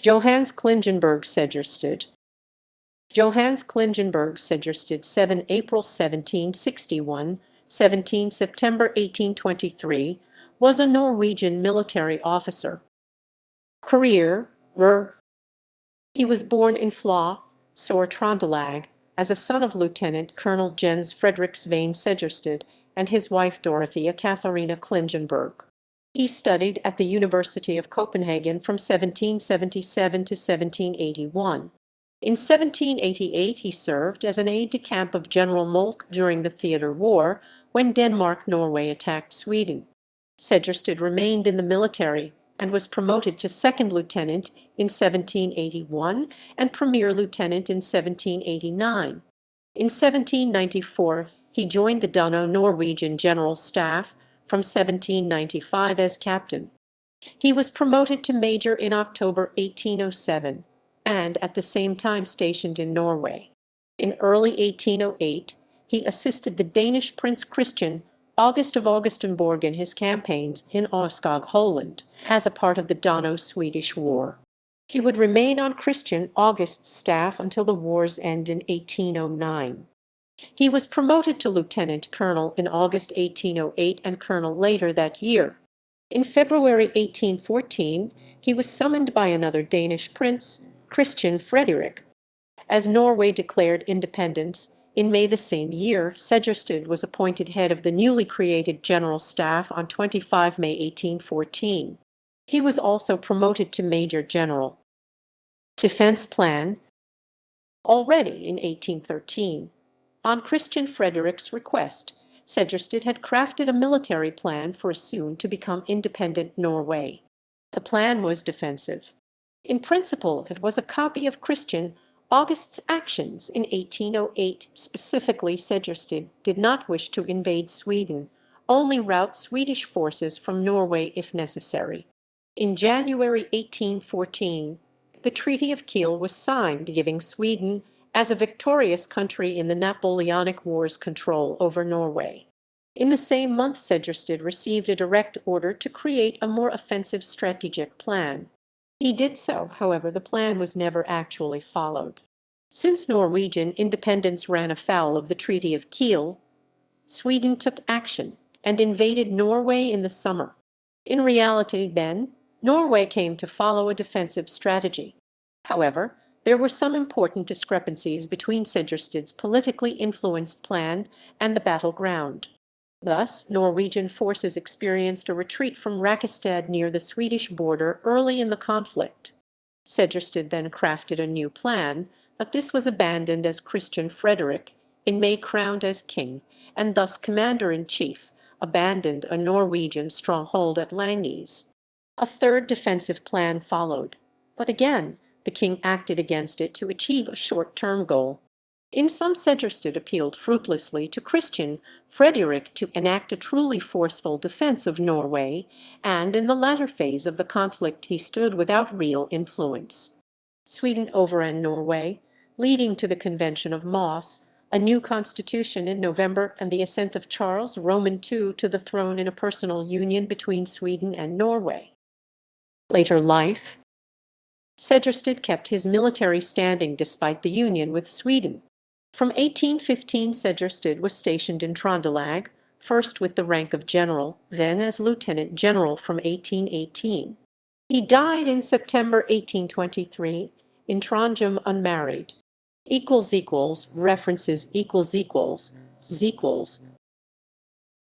Johannes Klingenberg Sejersted. Johannes Klingenberg Sejersted, 7 April 1761, 17 September 1823, was a Norwegian military officer. Career: He was born in Fla, Sør-Trøndelag, as a son of Lieutenant Colonel Jens Fredriksvane Sejersted and his wife Dorothea Katharina Klingenberg. He studied at the University of Copenhagen from 1777 to 1781. In 1788 he served as an aide-de-camp of General Moltke during the Theatre War, when Denmark-Norway attacked Sweden. Sejersted remained in the military and was promoted to second lieutenant in 1781 and premier lieutenant in 1789. In 1794 he joined the Dano-Norwegian General Staff, from 1795 as captain. He was promoted to major in October 1807, and at the same time stationed in Norway. In early 1808, he assisted the Danish Prince Christian August of Augustenborg in his campaigns in Aurskog Holland as a part of the Dano-Swedish War. He would remain on Christian August's staff until the war's end in 1809. He was promoted to lieutenant colonel in August 1808 and colonel later that year. In February 1814, he was summoned by another Danish prince, Christian Frederik. As Norway declared independence, in May the same year, Sejersted was appointed head of the newly created General Staff on 25 May 1814. He was also promoted to Major General. Defense Plan. Already in 1813, on Christian Frederik's request, Sejersted had crafted a military plan for a soon-to-become independent Norway. The plan was defensive. In principle, it was a copy of Christian August's actions in 1808. Specifically, Sejersted did not wish to invade Sweden, only rout Swedish forces from Norway if necessary. In January 1814, the Treaty of Kiel was signed, giving Sweden, as a victorious country in the Napoleonic Wars, control over Norway. In the same month, Sejersted received a direct order to create a more offensive strategic plan. He did so, however, the plan was never actually followed. Since Norwegian independence ran afoul of the Treaty of Kiel, Sweden took action and invaded Norway in the summer. In reality, then, Norway came to follow a defensive strategy. However, there were some important discrepancies between Sejersted's politically influenced plan and the battleground. Thus, Norwegian forces experienced a retreat from Rakkestad near the Swedish border early in the conflict. Sejersted then crafted a new plan, but this was abandoned as Christian Frederik, in May crowned as king, and thus commander-in-chief, abandoned a Norwegian stronghold at Langes. A third defensive plan followed, but again, the king acted against it to achieve a short-term goal. In sum, Sejersted appealed fruitlessly to Christian Frederik to enact a truly forceful defense of Norway, and in the latter phase of the conflict he stood without real influence. Sweden overran Norway, leading to the Convention of Moss, a new constitution in November, and the ascent of Charles Roman II to the throne in a personal union between Sweden and Norway. Later life. Sejersted kept his military standing despite the union with Sweden. From 1815 Sejersted was stationed in Trøndelag, first with the rank of general, then as lieutenant general from 1818. He died in September 1823, in Trondheim unmarried. References ==